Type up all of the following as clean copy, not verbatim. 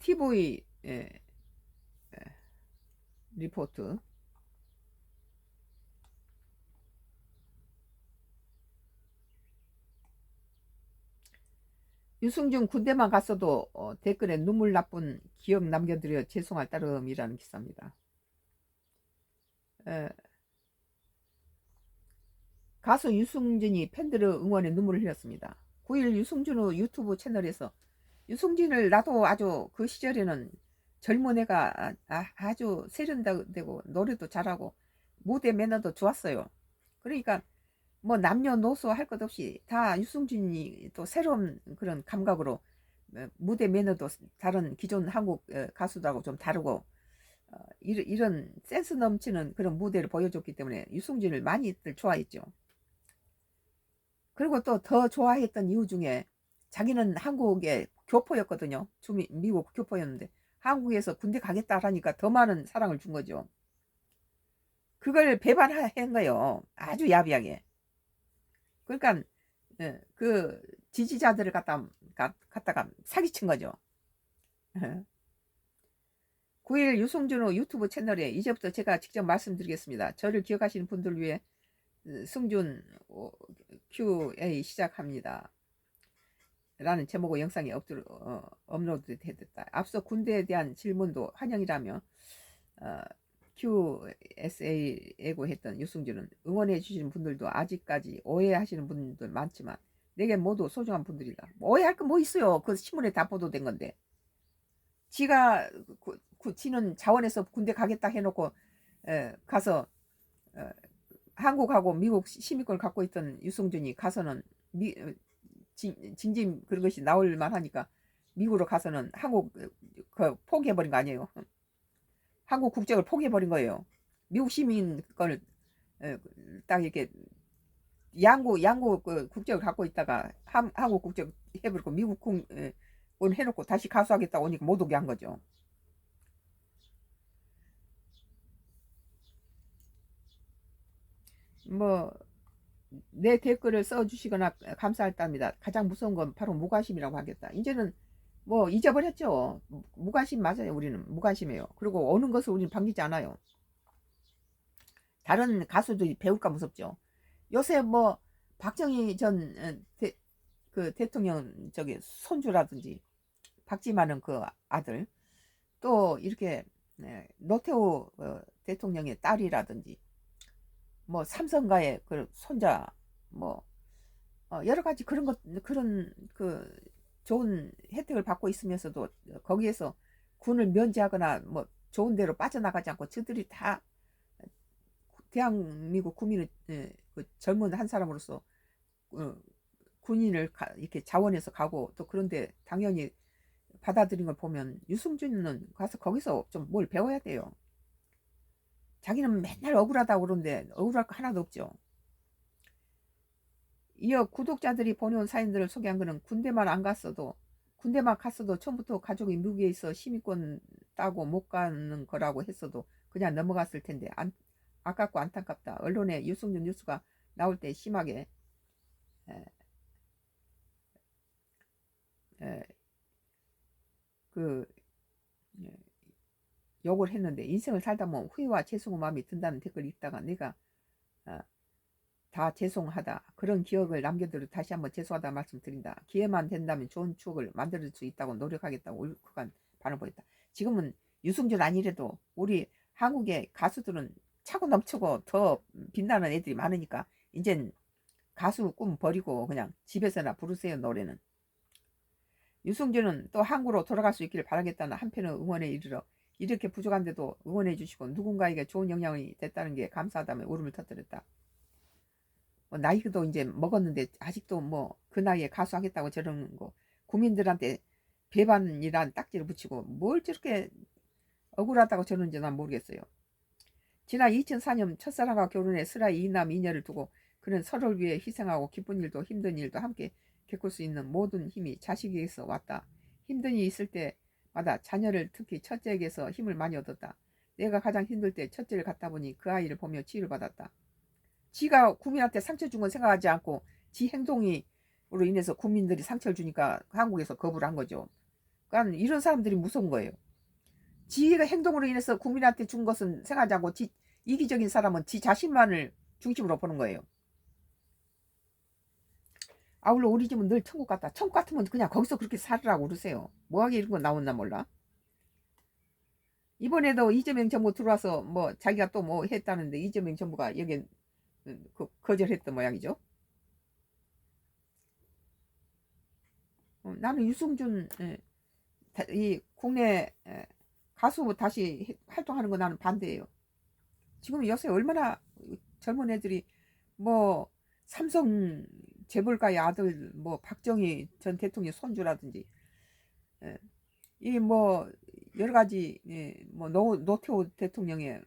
TV 리포트. 유승준 군대만 갔어도 댓글에 눈물 나쁜 기억 남겨드려 죄송할 따름이라는 기사입니다. 에, 가수 유승준이 팬들의 응원에 눈물을 흘렸습니다. 9일 유승준의 유튜브 채널에서 유승준을 나도 아주 그 시절에는 젊은 애가 아주 세련되고 노래도 잘하고 무대 매너도 좋았어요. 그러니까 뭐 남녀노소 할 것 없이 다 유승준이 또 새로운 그런 감각으로 무대 매너도 다른 기존 한국 가수들하고 좀 다르고 이런 센스 넘치는 그런 무대를 보여줬기 때문에 유승준을 많이들 좋아했죠. 그리고 또 더 좋아했던 이유 중에 자기는 한국의 교포였거든요. 미국 교포였는데 한국에서 군대 가겠다 하니까 더 많은 사랑을 준 거죠. 그걸 배반한 거예요. 아주 야비하게. 그러니까 그 지지자들을 갖다가 사기친 거죠. 9일 유승준의 유튜브 채널에 이제부터 제가 직접 말씀드리겠습니다. 저를 기억하시는 분들 위해 승준 Q&A 시작합니다. 라는 제목의 영상이 업로드 됐다. 앞서 군대에 대한 질문도 환영이라며 QSA 예고했던 유승준은 응원해 주시는 분들도 아직까지 오해하시는 분들 많지만 내게 모두 소중한 분들이다. 오해할 거 뭐 있어요. 그 신문에 다 보도된 건데. 지가 지는 자원에서 군대 가겠다 해놓고 가서 한국하고 미국 시민권을 갖고 있던 유승준이 가서는 징징 그런 것이 나올 만하니까 미국으로 가서는 한국 포기해버린 거 아니에요. 한국 국적을 포기해버린 거예요. 미국 시민권을 딱 이렇게 양구 국적을 갖고 있다가 한국 국적 해버리고 미국 군 해놓고 다시 가수하겠다고 오니까 못 오게 한 거죠. 뭐 내 댓글을 써주시거나 감사했답니다. 가장 무서운 건 바로 무관심이라고 하겠다. 이제는 뭐 잊어버렸죠. 무관심 맞아요. 우리는 무관심해요. 그리고 오는 것을 우리는 반기지 않아요. 다른 가수들이 배울까 무섭죠. 요새 뭐 박정희 전 그 대통령 저기 손주라든지 박지만은 그 아들 또 이렇게 노태우 대통령의 딸이라든지 뭐 삼성가의 그 손자 뭐 여러 가지 그런 그 좋은 혜택을 받고 있으면서도 거기에서 군을 면제하거나 뭐 좋은 데로 빠져나가지 않고 저들이 다 대한민국 국민의 그 젊은 한 사람으로서 군인을 이렇게 자원해서 가고 또 그런데 당연히 받아들인 걸 보면 유승준은 가서 거기서 좀 뭘 배워야 돼요. 자기는 맨날 억울하다고 그러는데 억울할 거 하나도 없죠. 이어 구독자들이 보내온 사연들을 소개한 거는 군대만 갔어도 처음부터 가족이 미국에 있어 시민권 따고 못 가는 거라고 했어도 그냥 넘어갔을 텐데 아깝고 안타깝다. 언론에 유승준 뉴스가 나올 때 심하게 에, 에, 그 욕을 했는데 인생을 살다 보면 후회와 죄송한 마음이 든다는 댓글 읽다가 내가 어, 다 죄송하다. 그런 기억을 남겨두려 다시 한번 죄송하다 말씀드린다. 기회만 된다면 좋은 추억을 만들 수 있다고 노력하겠다고 울컥한 반응을 보였다. 지금은 유승준 아니래도 우리 한국의 가수들은 차고 넘치고 더 빛나는 애들이 많으니까 이젠 가수 꿈 버리고 그냥 집에서나 부르세요 노래는. 유승준은 또 한국으로 돌아갈 수 있기를 바라겠다는 한편의 응원에 이르러 이렇게 부족한데도 응원해 주시고 누군가에게 좋은 영향이 됐다는 게 감사하다며 울음을 터뜨렸다. 나이도 이제 먹었는데 아직도 뭐 그 나이에 가수하겠다고 저러는 거 국민들한테 배반이란 딱지를 붙이고 뭘 저렇게 억울하다고 저러는지 난 모르겠어요. 지난 2004년 첫사랑과 결혼해 슬하이 이남 이녀를 두고 그는 서로를 위해 희생하고 기쁜 일도 힘든 일도 함께 겪을 수 있는 모든 힘이 자식에게서 왔다. 힘든 일이 있을 때마다 자녀를 특히 첫째에게서 힘을 많이 얻었다. 내가 가장 힘들 때 첫째를 갖다 보니 그 아이를 보며 치유를 받았다. 지가 국민한테 상처 준 건 생각하지 않고 지 행동으로 인해서 국민들이 상처를 주니까 한국에서 거부를 한 거죠. 그러니까 이런 사람들이 무서운 거예요. 지가 행동으로 인해서 국민한테 준 것은 생각하지 않고 이기적인 사람은 지 자신만을 중심으로 보는 거예요. 아울러 우리 집은 늘 천국 같다. 천국 같으면 그냥 거기서 그렇게 살으라고 그러세요. 뭐하게 이런 거 나왔나 몰라. 이번에도 이재명 정부 들어와서 뭐 자기가 또 뭐 했다는데 이재명 정부가 여기 거절했던 모양이죠. 나는 유승준 이 국내 가수 다시 활동하는 거 나는 반대예요. 지금 요새 얼마나 젊은 애들이 뭐 삼성 재벌가의 아들 뭐 박정희 전 대통령 손주라든지 이 뭐 여러 가지 뭐 노태우 대통령의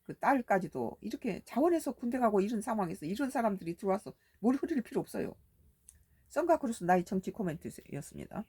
그 딸까지도 이렇게 자원해서 군대 가고 이런 상황에서 이런 사람들이 들어와서 뭘 흐릴 필요 없어요. 썬가 크루스 나의 정치 코멘트였습니다.